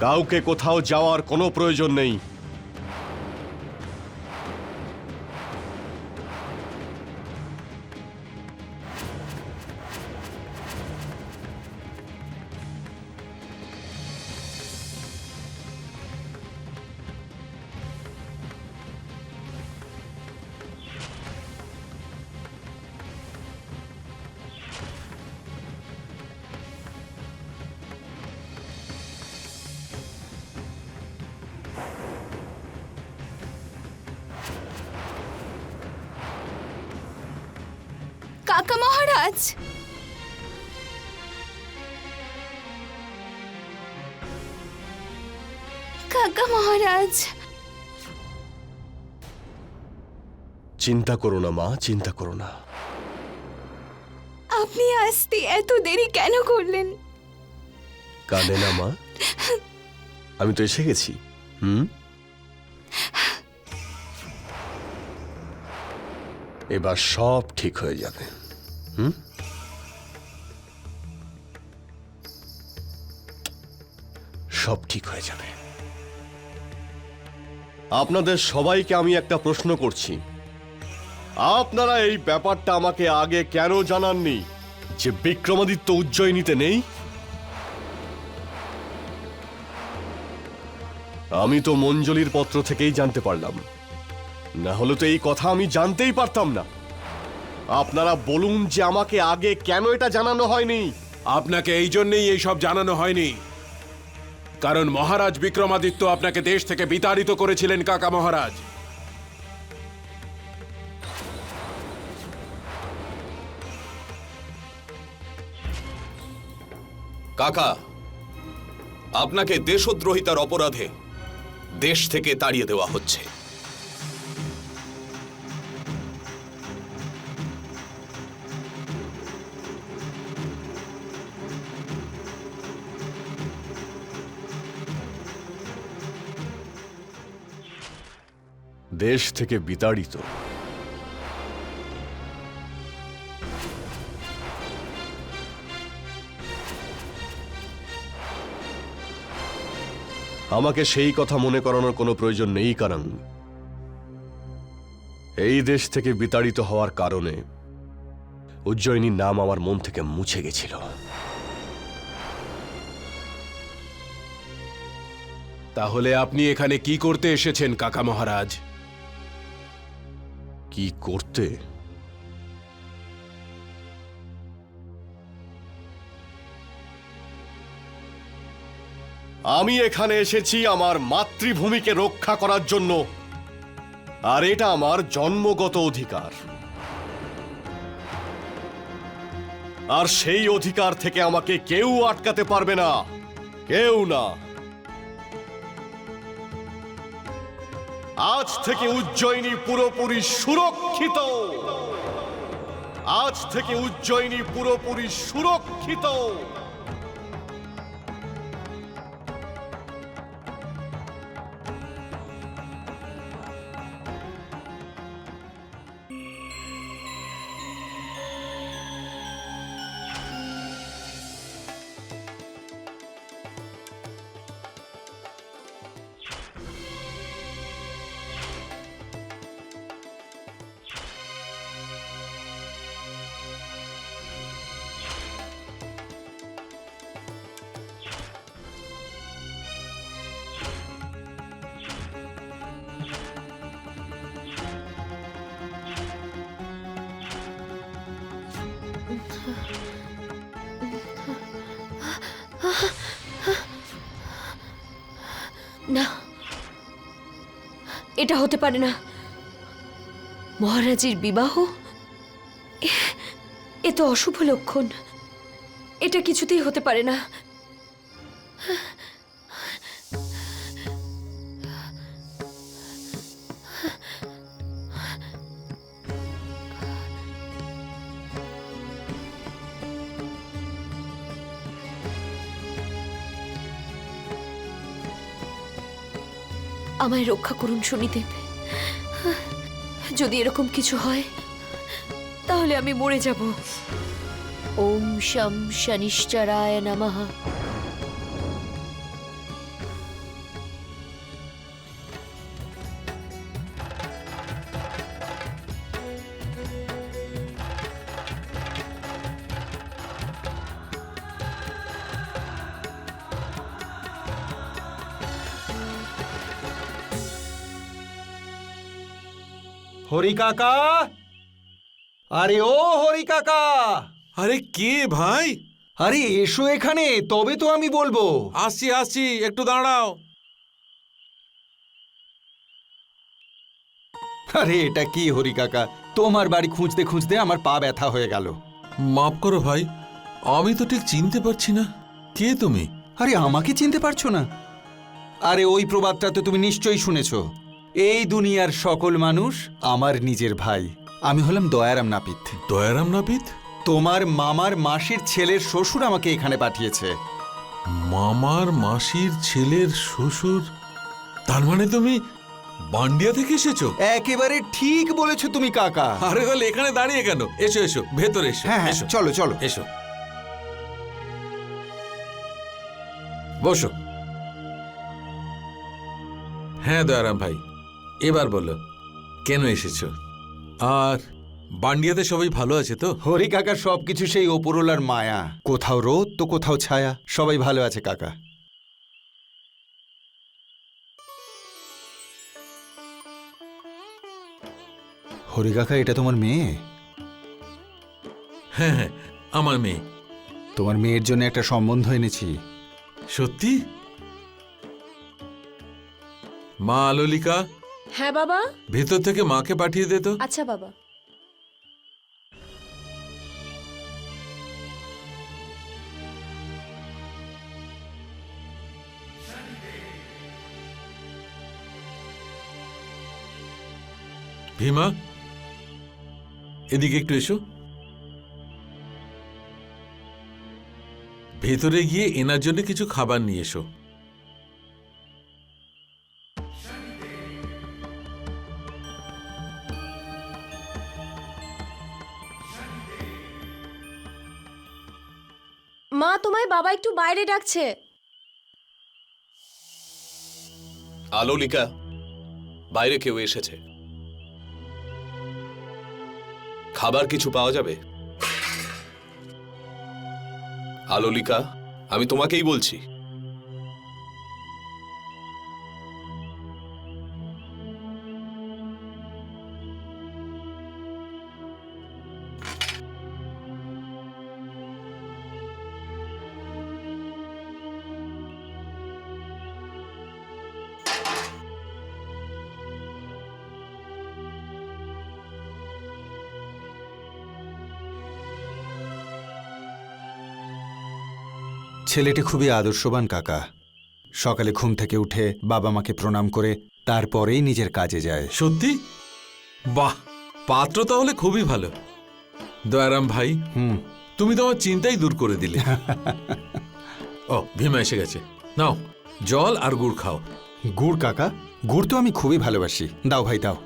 কাউকে কোথাও যাওয়ার কোনো প্রয়োজন নেই। কাকা মহারাজ, কাকা মহারাজ, চিন্তা করো না মা, চিন্তা করো না। আপনি আসতে এত দেরি কেন করলেন? কাঁদে না মা, আমি তো এসে গেছি। এবার সব ঠিক হয়ে যাবে। সব ঠিক হয়ে যাবে। আপনাদের সবাইকে আমি একটা প্রশ্ন করছি, আপনারা এই ব্যাপারটা আমাকে আগে কেন জানাননি যে বিক্রমাদিত্য উজ্জয়িনীতে নেই? আমি তো মঞ্জলির পত্র থেকেই জানতে পারলাম, না হলে তো এই কথা আমি জানতেই পারতাম না। আপনারা বলুন যে আমাকে আগে কেন এটা জানানো হয়নি? আপনাকে এই জন্যই এইসব জানানো হয়নি, কারণ মহারাজ বিক্রমাদিত্য আপনাকে দেশ থেকে বিতাড়িত করেছিলেন কাকা মহারাজ। কাকা, আপনাকে দেশদ্রোহিতার অপরাধে দেশ থেকে তাড়িয়ে দেওয়া হচ্ছে। দেশ থেকে বিতাড়িত? আমাকে সেই কথা মনে করানোর কোনো প্রয়োজন নেই কারণ এই দেশ থেকে বিতাড়িত হওয়ার কারণে উজ্জয়িনীর নাম আমার মন থেকে মুছে গেছিল। তাহলে আপনি এখানে কি করতে এসেছেন কাকা মহারাজ? কি করতে? আমি এখানে এসেছি আমার মাতৃভূমিকে রক্ষা করার জন্য, আর এটা আমার জন্মগত অধিকার। আর সেই অধিকার থেকে আমাকে কেউ আটকাতে পারবে না, কেউ না। আজ থেকে উজ্জয়িনী পুরোপুরি সুরক্ষিত। আজ থেকে উজ্জয়িনী পুরোপুরি সুরক্ষিত। না, এটা হতে পারে না। মহারাজের বিবাহ, এ তো অশুভ লক্ষণ। এটা কিছুতেই হতে পারে না। আমায় রক্ষা করুন শনিদেব। যদি এরকম কিছু হয় তাহলে আমি মরে যাব। ওম শম শনিশ্চরায় নমঃ। হরি কাকা, আরে ও হরি কাকা, আরে কে ভাই? আরে এসো এখানে, তবে তো আমি বলবো। আসছি আসছি, একটু দাঁড়াও। আরে এটা কি হরি কাকা, তোমার বাড়ি খুঁজতে খুঁজতে আমার পা ব্যথা হয়ে গেল। মাফ করো ভাই, আমি তো ঠিক চিনতে পারছি না। কে তুমি? আরে আমাকে চিনতে পারছো না? আরে ওই প্রবাদটা তো তুমি নিশ্চয়ই শুনেছো, এই দুনিয়ার সকল মানুষ আমার নিজের ভাই। আমি হলাম দয়ারাম নাপিত। দয়ারাম নাপিত? তোমার মামার মাসির ছেলের শ্বশুর আমাকে এখানে পাঠিয়েছে। মামার মাসির ছেলের শ্বশুর? তার মানে তুমি বান্ডিয়া থেকে এসেছো? একেবারে ঠিক বলেছো তুমি কাকা। আরে তাহলে এখানে দাঁড়িয়ে কেন? এসো এসো, ভেতরে এসো। হ্যাঁ হ্যাঁ, এসো চলো চলো। এসো, বসো। হ্যাঁ দয়ারাম ভাই, এবার বলো কেন এসেছো? আর বান্ডিয়াতে সবাই ভালো আছে তো? হরি কাকা, সবকিছু সেই ওপরওয়ালার মায়া, কোথাও রোদ তো কোথাও ছায়া, সবাই ভালো আছে কাকা। হরি কাকা, এটা তোমার মেয়ে? হ্যাঁ হ্যাঁ, আমার মেয়ে। তোমার মেয়ের জন্য একটা সম্বন্ধ এনেছি। সত্যি? মা আলোলিকা, হ্যাঁ বাবা। ভেতর থেকে মাকে পাঠিয়ে দে তো। আচ্ছা বাবা। ভীমা, এদিকে একটু এসো। ভেতরে গিয়ে এনার জন্য কিছু খাবার নিয়ে এসো। মা, তোমায় বাবা একটু বাইরে ডাকছে। আলোলিকা, বাইরে কেউ এসেছে, খাবার কিছু পাওয়া যাবে? আলোলিকা, আমি তোমাকেই বলছি। ছেলেটি খুবই আদর্শবান কাকা। সকালে ঘুম থেকে উঠে বাবা মাকে প্রণাম করে তারপরেই নিজের কাজে যায়। সত্যি? বাহ, পাত্র তাহলে খুবই ভালো। দয়ারাম ভাই, তুমি তো আমার চিন্তাই দূর করে দিলে। ও, ভীমা এসে গেছে। নাও, জল আর গুড় খাও। গুড় কাকা? গুড় তো আমি খুবই ভালোবাসি, দাও ভাই দাও।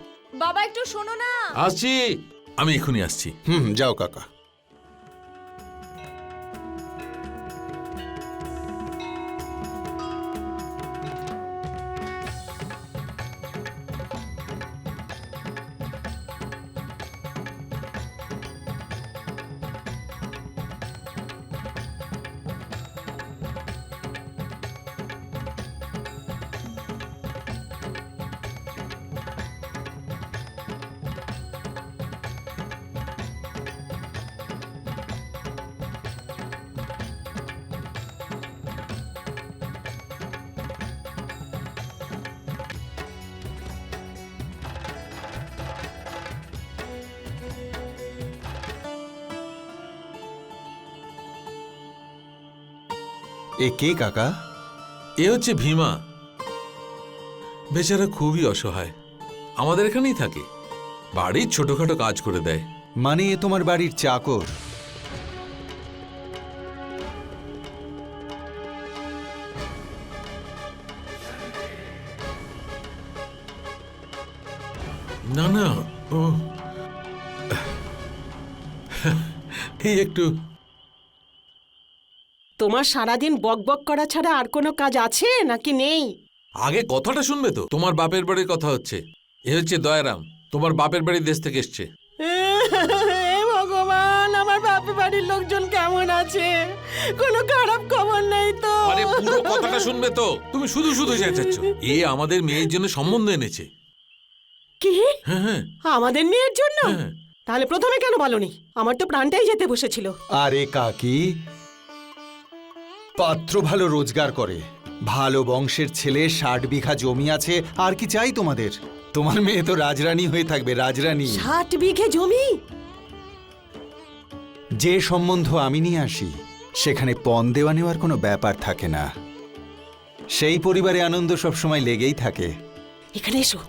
বাবা একটু শোনো না। আসছি, আমি এখনই আসছি। যাও কাকা। এ কে কাকা? এ হচ্ছে ভীমা। বেচারা খুবই অসহায়, আমাদের এখানেই থাকে, বাড়ির ছোটখাটো কাজ করে দেয়। মানে এ তোমার বাড়ির চাকর? না না, ও এই একটু। তোমার সারাদিন বকবক করা ছাড়া আর কোনো কাজ আছে নাকি নেই? আগে কথাটা শুনবে তো। তোমার বাপের বাড়ির কথা হচ্ছে। এ হচ্ছে দয়ারাম, তোমার বাপের বাড়ির দেশ থেকে এসছে। হে ভগবান, আমার বাপের বাড়ির লোকজন কেমন আছে? কোনো খারাপ খবর নেই তো? আরে পুরো কথাটা শুনবে তো। তুমি শুধু শুধু চেঁচাচ্ছ। এ আমাদের মেয়ের জন্য সম্বন্ধ এনেছে। কি? হ্যাঁ হ্যাঁ আমাদের মেয়ের জন্য? হ্যাঁ। তাহলে প্রথমে কেন বলনি? আমার তো প্রাণটাই যেতে বসেছিল। আরে কাকি, পাত্র ভালো রোজগার করে, ভালো বংশের ছেলে, 60 বিঘা জমি আছে, আর কি চাই তোমাদের? তোমার মেয়ে তো রাজরানী হয়ে থাকবে, রাজরানী। 60 বিঘে জমি? যে সম্বন্ধ আমি নিয়ে আসি সেখানে পণ দেওয়া নেওয়ার কোনো ব্যাপার থাকে না। সেই পরিবারে আনন্দ সবসময় লেগেই থাকে। এখানে এসো।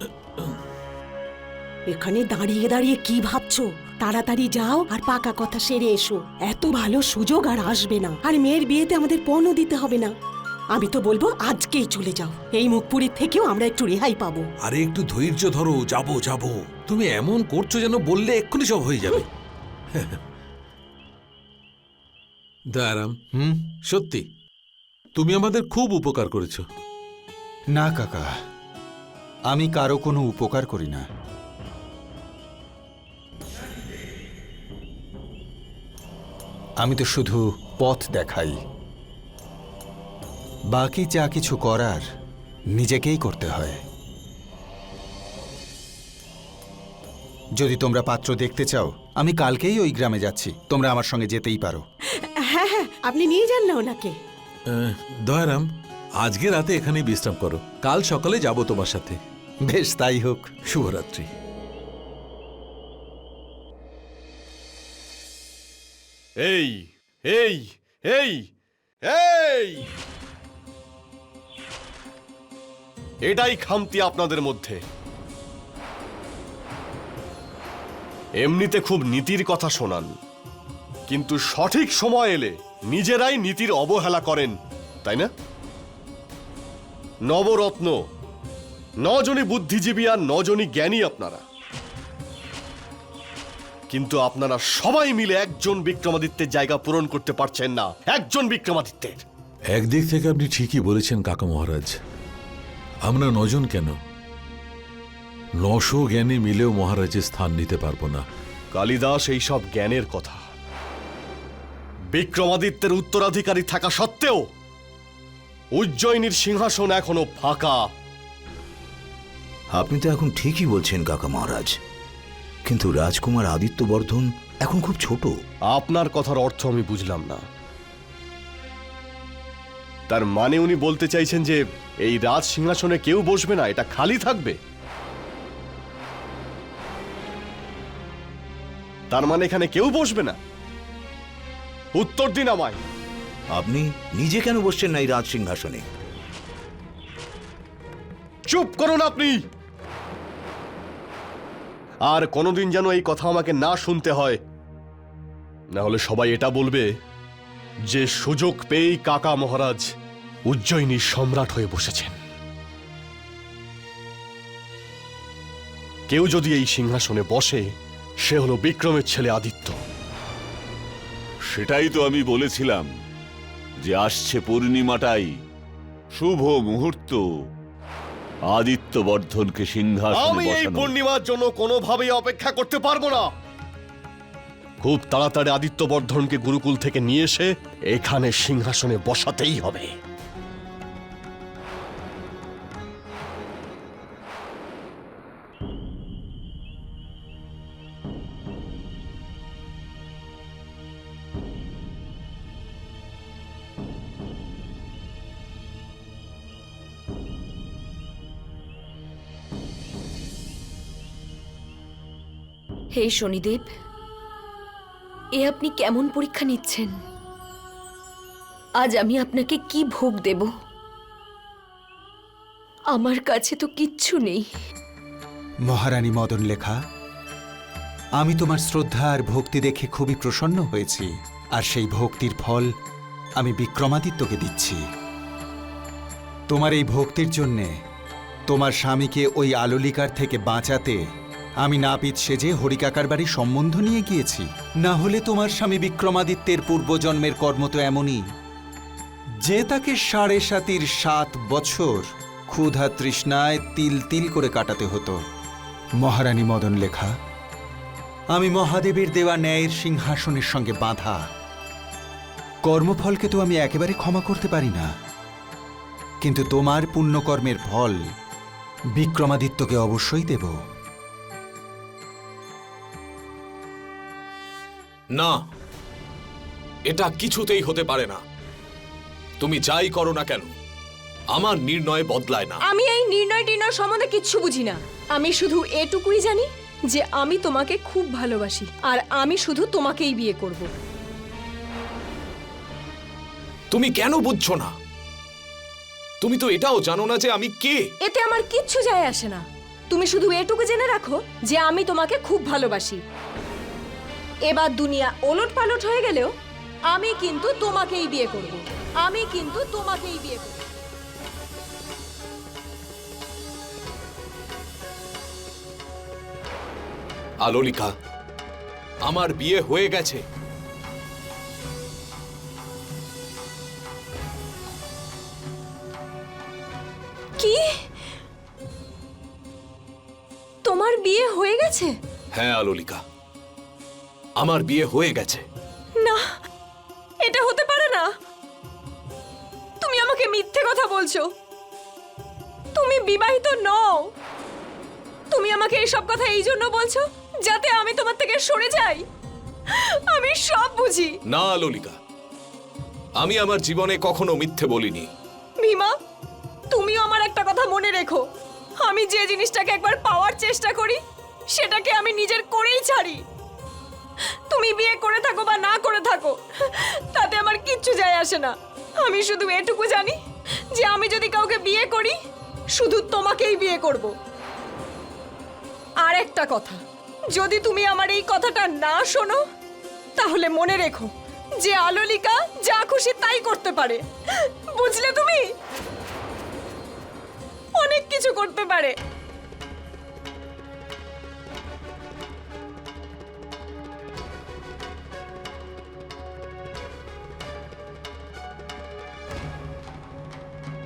এখানে দাঁড়িয়ে দাঁড়িয়ে কি ভাবছো? তাড়াতাড়ি যাও আর পাকা কথা সেরে এসো। এত ভালো সুযোগ আর আসবে না। আর মেয়ের বিয়েতে আমাদের পণও দিতে হবে না। আমি তো বলবো আজকেই চলে যাও। এই মুখপুরীর থেকেও আমরা একটু রেহাই পাবো। আরে একটু ধৈর্য ধরো, যাবো যাবো। তুমি এমন করছো যেন বললে এক্ষুনি সব হয়ে যাবে। দয়ারাম, সত্যি তুমি আমাদের খুব উপকার করেছো। না কাকা, আমি কারো কোনো উপকার করি না। আমি তো শুধু পথ দেখাই। বাকি যা কিছু করার নিজেকেই করতে হয়। যদি তোমরা পাত্র দেখতে চাও, আমি কালকেই ওই গ্রামে যাচ্ছি। তোমরা আমার সঙ্গে যেতেই পারো। হ্যাঁ হ্যাঁ, আপনি নিয়ে যান না ওনাকে। দয়ারাম, আজকে রাতে এখানেই বিশ্রাম করো, কাল সকালে যাব তোমার সাথে। বেশ, তাই হোক। শুভরাত্রি। এই এই এই এই এটাই খামতি আপনাদের মধ্যে। এমনিতে খুব নীতির কথা শোনান, কিন্তু সঠিক সময় এলে নিজেরাই নীতির অবহেলা করেন, তাই না? নবরত্ন, 9 জনই বুদ্ধিজীবী আর 9 জনই জ্ঞানী আপনারা, কিন্তু আপনারা সবাই মিলে একজন বিক্রমাদিত্যের জায়গা পূরণ করতে পারছেন না। একজন বিক্রমাদিত্যের। একদিক থেকে আপনি ঠিকই বলেছেন কাকা মহারাজ। আমরা 9 জন কেন, 900 জ্ঞানী মিলেও মহারাজের স্থান নিতে পারবো না। কালিদাস এই সব জ্ঞানের কথা। বিক্রমাদিত্যের উত্তরাধিকারী থাকা সত্ত্বেও উজ্জয়িনীর সিংহাসন এখনো ফাঁকা। আপনি তো এখন ঠিকই বলছেন কাকা মহারাজ, কিন্তু রাজকুমার আদিত্যবর্ধন এখন খুব ছোট। আপনার কথার অর্থ আমি বুঝলাম না। তার মানে উনি বলতে চাইছেন যে এই রাজ সিংহাসনে কেউ বসবে না, এটা খালি থাকবে? তার মানে এখানে কেউ বসবে না? উত্তর দিন আমায়। আপনি নিজে কেন বসছেন না এই রাজ সিংহাসনে? চুপ করুন আপনি। আর কোনোদিন যেন এই কথা আমাকে না শুনতে হয়, না হলে সবাই এটা বলবে যে সুযোগ পেয়েই কাকা মহারাজ উজ্জয়িনীর সম্রাট হয়ে বসেছেন। কেউ যদি এই সিংহাসনে বসে, সে হলো বিক্রমের ছেলে আদিত্য। সেটাই তো আমি বলেছিলাম যে আসছে পূর্ণিমাটাই শুভ মুহূর্ত আদিত্যবর্ধনকে সিংহাসনে আমি এই বসানো। পূর্ণিমার জন্য কোনোভাবেই অপেক্ষা করতে পারবো না। খুব তাড়াতাড়ি আদিত্যবর্ধনকে গুরুকুল থেকে নিয়ে এসে এখানে সিংহাসনে বসাতেই হবে। হে শনিদেব, এ আপনি কেমন পরীক্ষা নিচ্ছেন? আজ আমি আপনাকে কি ভোগ দেব? আমার কাছে তো কিচ্ছু নেই। মহারানী মদনলেখা, আমি তোমার শ্রদ্ধা আর ভক্তি দেখে খুবই প্রসন্ন হয়েছি, আর সেই ভক্তির ফল আমি বিক্রমাদিত্যকে দিচ্ছি। তোমার এই ভক্তির জন্যে তোমার স্বামীকে ওই আলোলিকার থেকে বাঁচাতে আমি নাপিত সেজে হরিকাকার বাড়ি সম্বন্ধ নিয়ে গিয়েছি। না হলে তোমার স্বামী বিক্রমাদিত্যের পূর্বজন্মের কর্ম তো এমনই যে তাকে 7.5 বছর ক্ষুধা তৃষ্ণায় তিল তিল করে কাটাতে হতো। মহারানী মদনলেখা, আমি মহাদেবের দেওয়া ন্যায়ের সিংহাসনের সঙ্গে বাঁধা। কর্মফলকে তো আমি একেবারে ক্ষমা করতে পারি না, কিন্তু তোমার পুণ্যকর্মের ফল বিক্রমাদিত্যকে অবশ্যই দেব। না, এটা কিছুতেই হতে পারে না। তুমি যাই করো না কেন, আমার নির্ণয় বদলায় না। আমি এই নির্ণয় টির্ণয় সম্বন্ধে কিচ্ছু বুঝি না। আমি শুধু এটুকুই জানি যে আমি তোমাকে খুব ভালোবাসি, আর আমি শুধু তোমাকেই বিয়ে করব। তুমি কেন বুঝছো না? তুমি তো এটাও জানো না যে আমি কে। এতে আমার কিচ্ছু যায় আসে না। তুমি শুধু এটুকু জেনে রাখো যে আমি তোমাকে খুব ভালোবাসি। এবার দুনিয়া ওলট পালট হয়ে গেলেও আমি কিন্তু তোমাকেই বিয়ে করব। আমি কিন্তু তোমাকেই বিয়ে করব। আলোলিকা, আমার বিয়ে হয়ে গেছে। কি? তোমার বিয়ে হয়ে গেছে? হ্যাঁ আলোলিকা, আমার বিয়ে হয়ে গেছে। না, এটা হতে পারে না। তুমি আমাকে মিথ্যে কথা বলছো। তুমি বিবাহিত নও। তুমি আমাকে এইসব কথা এই জন্য বলছো যাতে আমি তোমার থেকে সরে যাই। আমি সব বুঝি। না আলোলিকা, আমি আমার জীবনে কখনো মিথ্যে বলিনি। ভীমা, তুমিও আমার একটা কথা মনে রেখো। আমি যে জিনিসটাকে একবার পাওয়ার চেষ্টা করি সেটাকে আমি নিজের করেই ছাড়ি। তুমি বিয়ে করে থাকো বা না করে থাকো তাতে আমার কিচ্ছু যায় আসে না। আমি শুধু এটুকু জানি যে আমি যদি কাউকে বিয়ে করি শুধু তোমাকেই বিয়ে করব। আর একটা কথা, যদি তুমি আমার এই কথাটা না শোনো তাহলে মনে রেখো যে আলোলিকা যা খুশি তাই করতে পারে। বুঝলে? তুমি অনেক কিছু করতে পারে।